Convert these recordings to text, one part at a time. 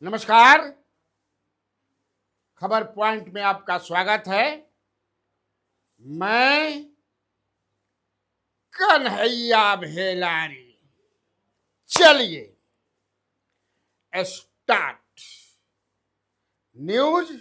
नमस्कार। खबर पॉइंट में आपका स्वागत है। मैं कन्हैया भेलारी। चलिए स्टार्ट न्यूज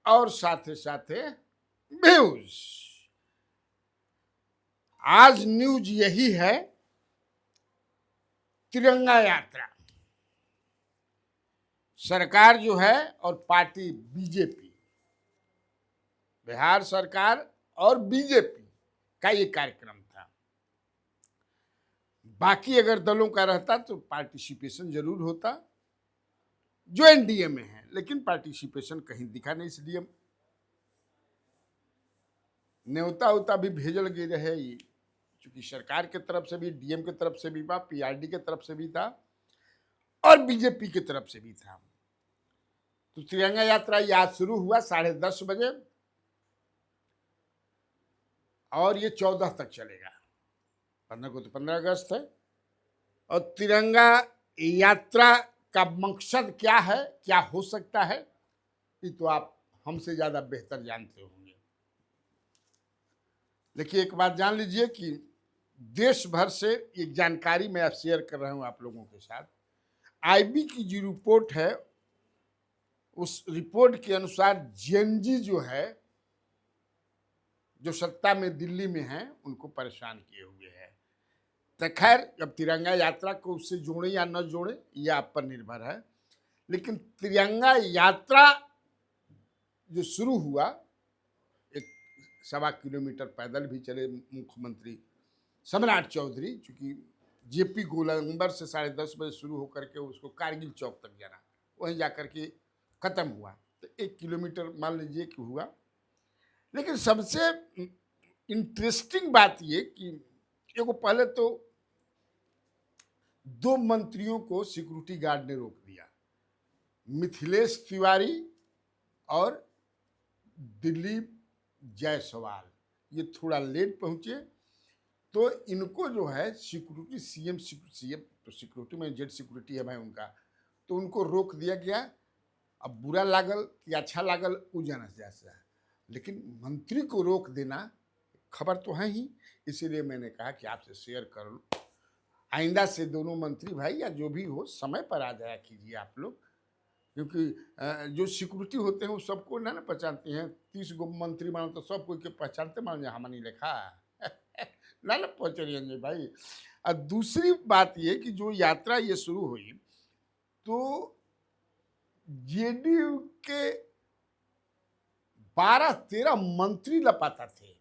और साथे साथे व्यूज। आज न्यूज यही है, तिरंगा यात्रा। सरकार जो है और पार्टी बीजेपी, बिहार सरकार और बीजेपी का ये कार्यक्रम था। बाकी अगर दलों का रहता तो पार्टिसिपेशन जरूर होता, जो एनडीए में है, लेकिन पार्टिसिपेशन कहीं दिखा नहीं। इसलिए न्योता उता भी भेजल गई रहे, चूंकि सरकार के तरफ से भी, डीएम के तरफ से भी था, पीआरडी के तरफ से भी था और बीजेपी की तरफ से भी था। तो तिरंगा यात्रा ये आज शुरू हुआ 10:30 बजे और ये 14 तक चलेगा। 15 को तो 15 अगस्त है। और तिरंगा यात्रा का मकसद क्या है, क्या हो सकता है, ये तो आप हमसे ज्यादा बेहतर जानते होंगे। देखिए, एक बात जान लीजिए कि देश भर से एक जानकारी मैं शेयर कर रहा हूं आप लोगों के साथ। आईबी की जो रिपोर्ट है, उस रिपोर्ट के अनुसार जेएनजी जो है, जो सत्ता में दिल्ली में है, उनको परेशान किए हुए है। तो खैर, अब तिरंगा यात्रा को उससे जोड़े या न जोड़े यह आप पर निर्भर है। लेकिन तिरंगा यात्रा जो शुरू हुआ, 1.25 किलोमीटर पैदल भी चले मुख्यमंत्री सम्राट चौधरी, चूंकि जेपी गोलंबर से 10:30 बजे शुरू होकर के उसको कारगिल चौक तक जाना, वहीं जाकर के खत्म हुआ। तो 1 किलोमीटर मान लीजिए कि हुआ। लेकिन सबसे इंटरेस्टिंग बात ये कि एगो पहले तो 2 मंत्रियों को सिक्योरिटी गार्ड ने रोक दिया, मिथिलेश तिवारी और दिलीप जायसवाल। ये थोड़ा लेट पहुंचे, तो इनको जो है सिक्योरिटी, सीएम तो सिक्योरिटी में जेड सिक्योरिटी है भाई उनका, तो उनको रोक दिया गया। अब बुरा लागल कि अच्छा लागल उ जाना जैसा, लेकिन मंत्री को रोक देना खबर तो है ही, इसीलिए मैंने कहा कि आपसे शेयर कर लूं। आइंदा से दोनों मंत्री भाई या जो भी हो, समय पर आ जाया कीजिए आप लोग, क्योंकि जो सिक्योरिटी होते हैं वो सबको ना पहचानते हैं। 30 गो मंत्री मानो तो सब कोई के पहचानते मान हमनी लिखा ना पहुंचे भाई। और दूसरी बात ये कि जो यात्रा ये शुरू हुई, तो जेडीयू के 12-13 मंत्री लापता थे।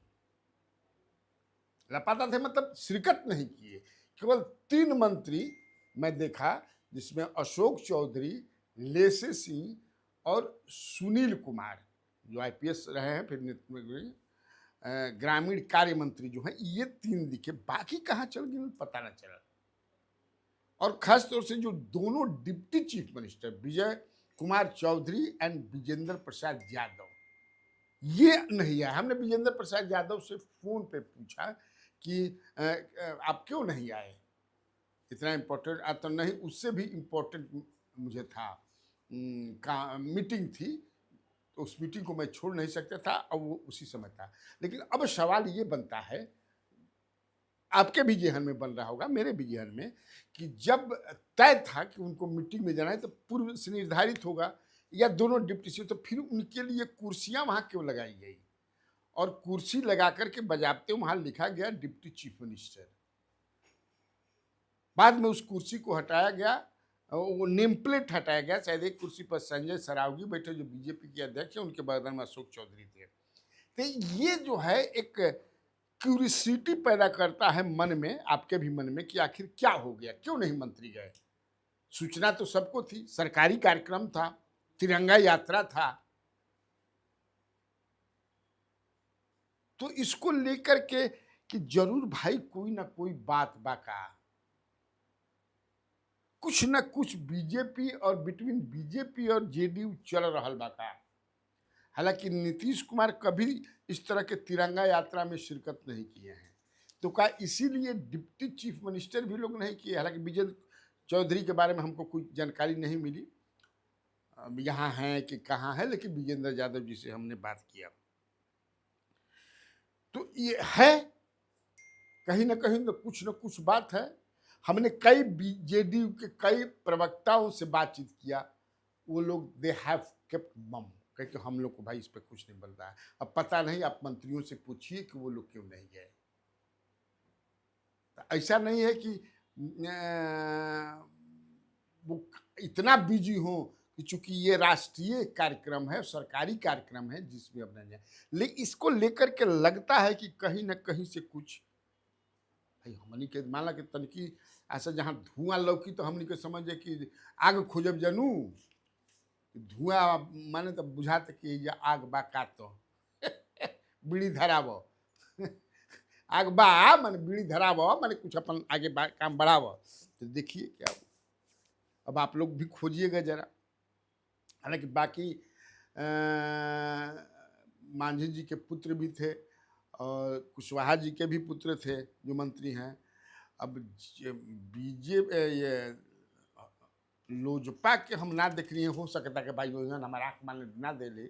मतलब शिरकत नहीं किए। केवल 3 मंत्री मैं देखा, जिसमें अशोक चौधरी, लेसे सिंह और सुनील कुमार, जो आईपीएस रहे हैं, फिर ग्रामीण कार्य मंत्री जो हैं, ये 3 दिखे। बाकी कहाँ चल गए पता ना चला। और खास तौर से जो दोनों deputy chief minister Vijay Kumar Chaudhary and Vijendra Prasad Yadav, ये नहीं आए। हमने विजेंद्र प्रसाद यादव से फोन पे पूछा कि आप क्यों नहीं आए, इतना इम्पोर्टेंट तो नहीं, उससे भी इम्पोर्टेंट मुझे था, मीटिंग थी, तो उस मीटिंग को मैं छोड़ नहीं सकता था और वो उसी समय था। लेकिन अब सवाल ये बनता है, आपके भी जेहन में बन रहा होगा, मेरे भी जेहन में, कि जब तय था कि उनको मीटिंग में जाना है तो पूर्व से निर्धारित होगा या दोनों डिप्टी सी, तो फिर उनके लिए कुर्सियां वहां क्यों लगाई गई? और कुर्सी लगा करके बजाते वहां लिखा गया डिप्टी चीफ मिनिस्टर। बाद में उस कुर्सी को हटाया गया, वो नेम प्लेट हटाया गया। शायद एक कुर्सी पर संजय सरावगी बैठे, जो बीजेपी के अध्यक्ष हैं, उनके बगल में अशोक चौधरी थे। तो ये जो है एक क्यूरियोसिटी पैदा करता है मन में, आपके भी मन में, कि आखिर क्या हो गया, क्यों नहीं मंत्री गए। सूचना तो सबको थी, सरकारी कार्यक्रम था, तिरंगा यात्रा था, तो इसको लेकर के कि जरूर भाई कोई ना कोई बात बाका, कुछ न कुछ बीजेपी और बिटवीन बीजेपी और जेडीयू चल रहा बाका। हालांकि नीतीश कुमार कभी इस तरह के तिरंगा यात्रा में शिरकत नहीं किए हैं, तो क्या इसीलिए डिप्टी चीफ मिनिस्टर भी लोग नहीं किए? हालांकि विजेंद्र चौधरी के बारे में हमको कोई जानकारी नहीं मिली, यहाँ हैं कि कहाँ हैं, लेकिन विजेंद्र यादव जी से हमने बात किया तो ये है कहीं ना कुछ बात है। हमने कई जेडीयू के कई प्रवक्ताओं से बातचीत किया, वो लोग दे हैव केप्ट मम, कहते हम लोग को भाई इस पे कुछ नहीं बन रहा है। अब पता नहीं, आप मंत्रियों से पूछिए कि वो लोग क्यों नहीं गए। ऐसा नहीं है कि वो इतना बिजी हो कि चूंकि ये राष्ट्रीय कार्यक्रम है, सरकारी कार्यक्रम है जिसमें अब नहीं जाए, लेकिन इसको लेकर के लगता है कि कहीं ना कहीं से कुछ भाई हमनी के माला के तनकी ऐसा जहाँ धुआं लौकी तो हमनी के समझे कि आग खोजब जनू, धुआं माने तो बुझाते कि ये आग बा का तो बीड़ी धराव आग बा माने बीड़ी धराव माने कुछ अपन आगे काम बढ़ाव। तो देखिए क्या अब आप लोग भी खोजिएगा जरा। हालांकि बाकी मांझी जी के पुत्र भी थे और कुशवाहा जी के भी पुत्र थे जो मंत्री हैं। अब ये लोजपा के हम ना देख रही हैं, हो सकता है कि भाई हमारा आँख मान ना दे ले,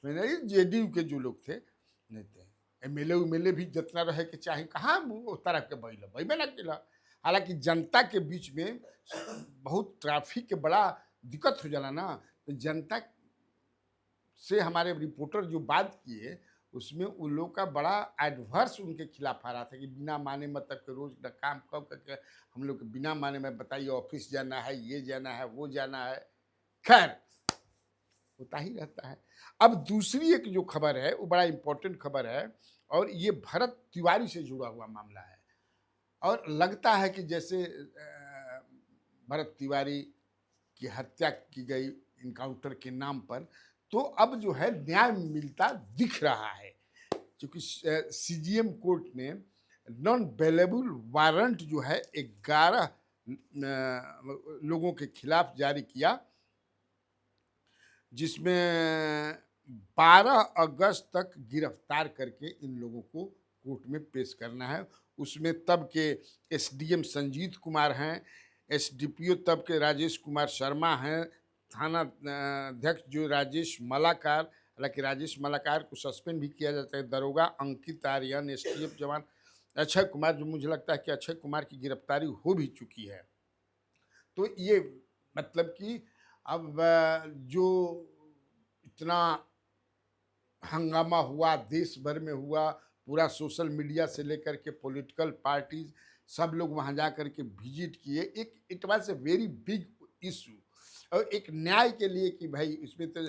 मैंने जेडीयू के जो लोग थे नहीं थे, एमएलए भी जितना रहे कि चाहे कहाँ वो तरह के बैल ना किला। हालांकि जनता के बीच में बहुत ट्रैफिक के बड़ा दिक्कत हो जाला ना, तो जनता से हमारे रिपोर्टर जो बात किए उसमें उन लोग का बड़ा एडवर्स उनके खिलाफ आ रहा था कि बिना माने मतलब के रोज का काम कब करके हम लोग बिना माने में बताइए ऑफिस जाना है, ये जाना है, वो जाना है। खैर होता ही रहता है। अब दूसरी एक जो खबर है वो बड़ा इंपॉर्टेंट खबर है और ये भरत तिवारी से जुड़ा हुआ मामला है। और लगता है कि जैसे भरत तिवारी की हत्या की गई इनकाउंटर के नाम पर, तो अब जो है न्याय मिलता दिख रहा है, क्योंकि सीजीएम कोर्ट ने नॉन बेलेबल वारंट जो है 11 लोगों के खिलाफ जारी किया, जिसमें 12 अगस्त तक गिरफ्तार करके इन लोगों को कोर्ट में पेश करना है। उसमें तब के एसडीएम संजीत कुमार हैं, एसडीपीओ तब के राजेश कुमार शर्मा हैं, थाना अध्यक्ष जो राजेश मलाकार, हालांकि राजेश मलाकार को सस्पेंड भी किया जाता है, दरोगा अंकित आर्यन, एसटीएफ जवान अक्षय कुमार, जो मुझे लगता है कि अक्षय कुमार की गिरफ्तारी हो भी चुकी है। तो ये मतलब कि अब जो इतना हंगामा हुआ देश भर में हुआ, पूरा सोशल मीडिया से लेकर के पॉलिटिकल पार्टीज सब लोग वहाँ जा कर के विजिट किए, एक it was a very big issue. और एक न्याय के लिए कि भाई इसमें तो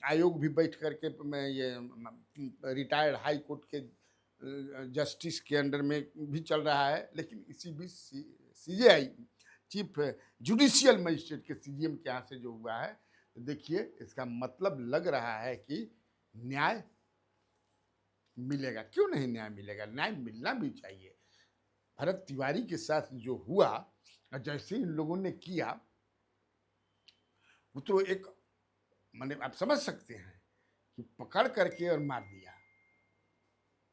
आयोग भी बैठ करके ये रिटायर्ड हाई कोर्ट के जस्टिस के अंडर में भी चल रहा है, लेकिन इसी बीच सीजेआई चीफ जुडिशियल मजिस्ट्रेट के सीजीएम के यहाँ से जो हुआ है, तो देखिए इसका मतलब लग रहा है कि न्याय मिलेगा। क्यों नहीं न्याय मिलेगा, न्याय मिलना भी चाहिए। भरत तिवारी के साथ जो हुआ और जैसे इन लोगों ने किया, वो तो एक माने आप समझ सकते हैं कि पकड़ करके और मार दिया,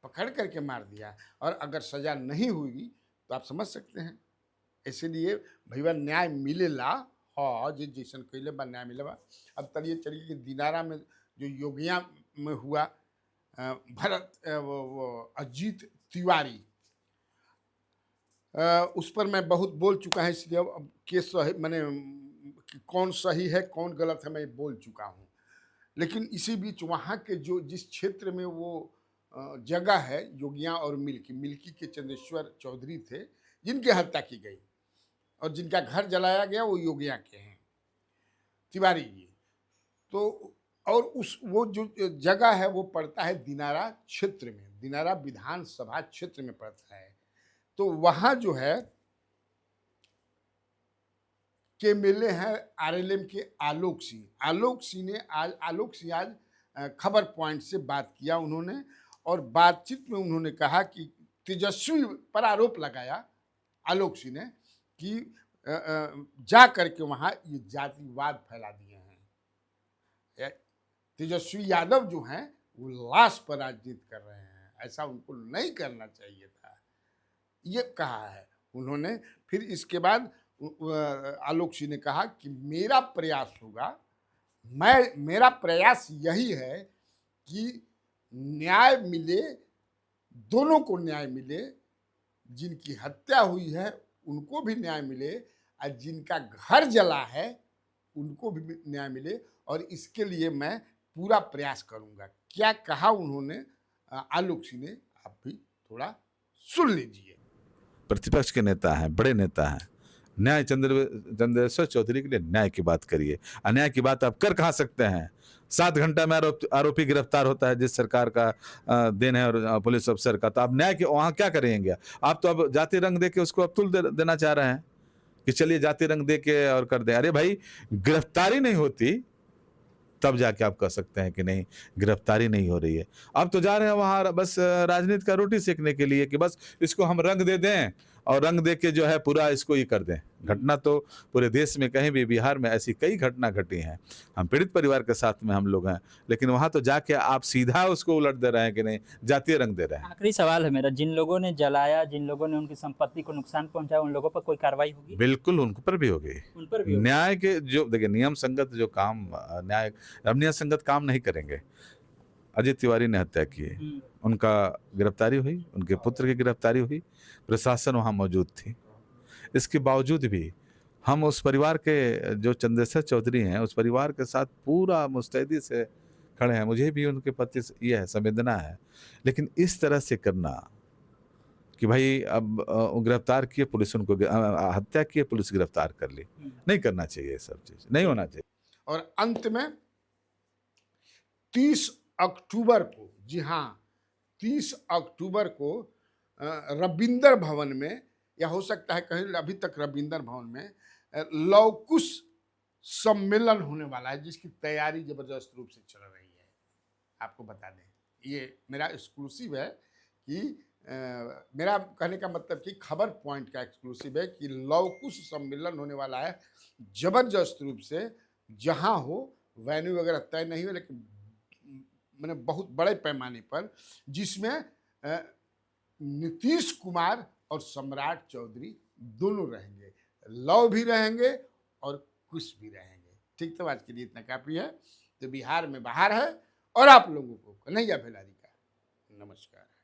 पकड़ करके मार दिया, और अगर सजा नहीं हुई तो आप समझ सकते हैं। इसलिए भैया न्याय मिलेला, हाँ जी जैसन कैले बा न्याय मिलेगा। अब चलिए कि दिनारा में जो योगिया में हुआ भरत वो अजीत तिवारी, उस पर मैं बहुत बोल चुका है, इसलिए अब केस सही मैंने कौन सही है कौन गलत है मैं बोल चुका हूँ। लेकिन इसी बीच वहाँ के जो जिस क्षेत्र में वो जगह है योगिया और मिल्की के चंद्रेश्वर चौधरी थे जिनकी हत्या की गई और जिनका घर जलाया गया, वो योगिया के हैं तिवारी जी। तो और उस वो जो जगह है वो पड़ता है दिनारा क्षेत्र में, दिनारा विधानसभा क्षेत्र में पड़ता है। तो वहाँ जो है के मिले हैं आरएलएम के आलोक सिंह। आलोक सिंह आज खबर पॉइंट से बात किया उन्होंने, और बातचीत में उन्होंने कहा कि तेजस्वी पर आरोप लगाया आलोक सिंह ने कि जा करके वहाँ ये जातिवाद फैला दिए हैं। तेजस्वी यादव जो हैं वो लाश पर राजनीति कर रहे हैं, ऐसा उनको नहीं करना चाहिए था, ये कहा है उन्होंने। फिर इसके बाद आलोक सिंह ने कहा कि मेरा प्रयास होगा मेरा प्रयास यही है कि न्याय मिले, दोनों को न्याय मिले, जिनकी हत्या हुई है उनको भी न्याय मिले और जिनका घर जला है उनको भी न्याय मिले, और इसके लिए मैं पूरा प्रयास करूंगा। क्या कहा उन्होंने आलोक सिंह ने, आप भी थोड़ा सुन लीजिए। प्रतिपक्ष के नेता हैं, बड़े नेता हैं, न्याय चंद्रेश्वर चौधरी के लिए न्याय की बात करिए। अन्याय की बात आप कर कहाँ सकते हैं? 7 घंटा में आरोपी गिरफ्तार होता है, जिस सरकार का देन है, और पुलिस अफसर का। तो आप न्याय के वहां क्या करेंगे? आप तो अब जाति रंग दे के उसको अब तुल देना चाह रहे हैं कि चलिए जाति रंग दे के और कर दे। अरे भाई, गिरफ्तारी नहीं होती तब जाके आप कह सकते हैं कि नहीं, गिरफ्तारी नहीं हो रही है। अब तो जा रहे हैं वहां बस राजनीति का रोटी सेकने के लिए कि बस इसको हम रंग दे दें और रंग दे के जो है पूरा इसको ही कर दें। घटना तो पूरे देश में कहीं भी, बिहार में ऐसी कई घटना घटी हैं। हम पीड़ित परिवार के साथ में हम लोग हैं, लेकिन वहां तो जाके आप सीधा उसको उलट दे रहे हैं कि नहीं, जातीय रंग दे रहे हैं। आखिरी सवाल है मेरा, जिन लोगों ने जलाया, जिन लोगों ने उनकी संपत्ति को नुकसान पहुंचाया, उन लोगों पर कोई कार्रवाई होगी? बिल्कुल उन पर भी होगी। उन पर भी होगी। न्याय के जो देखिए, नियम संगत जो काम, न्याय अब नियम संगत काम नहीं करेंगे। अजय तिवारी ने हत्या की, उनका गिरफ्तारी हुई, उनके पुत्र की गिरफ्तारी हुई, प्रशासन वहां मौजूद थी। इसके बावजूद भी हम उस परिवार के, जो चंद्रेश्वर चौधरी हैं, उस परिवार के साथ पूरा मुस्तैदी से खड़े हैं। मुझे भी उनके प्रति ये है, संवेदना है। लेकिन इस तरह से करना कि भाई अब गिरफ्तार किए पुलिस, उनको हत्या किए पुलिस गिरफ्तार कर ली, नहीं करना चाहिए। ये सब चीज नहीं होना चाहिए। और अंत में 30 अक्टूबर को, जी हाँ, 30 अक्टूबर को रविंदर भवन में, या हो सकता है कहीं अभी तक रविंदर भवन में, लवकुश सम्मेलन होने वाला है, जिसकी तैयारी जबरदस्त रूप से चल रही है। आपको बता दें, ये मेरा एक्सक्लूसिव है कि मेरा कहने का मतलब कि खबर पॉइंट का एक्सक्लूसिव है कि लवकुश सम्मेलन होने वाला है जबरदस्त रूप से। जहां हो, वेन्यू वगैरह तय नहीं हो, लेकिन मैंने बहुत बड़े पैमाने पर, जिसमें नीतीश कुमार और सम्राट चौधरी दोनों रहेंगे, लव भी रहेंगे और कुश भी रहेंगे। ठीक, तो आज के लिए इतना काफी है। तो बिहार में बाहर है, और आप लोगों को कन्हैया भेलारी का नमस्कार।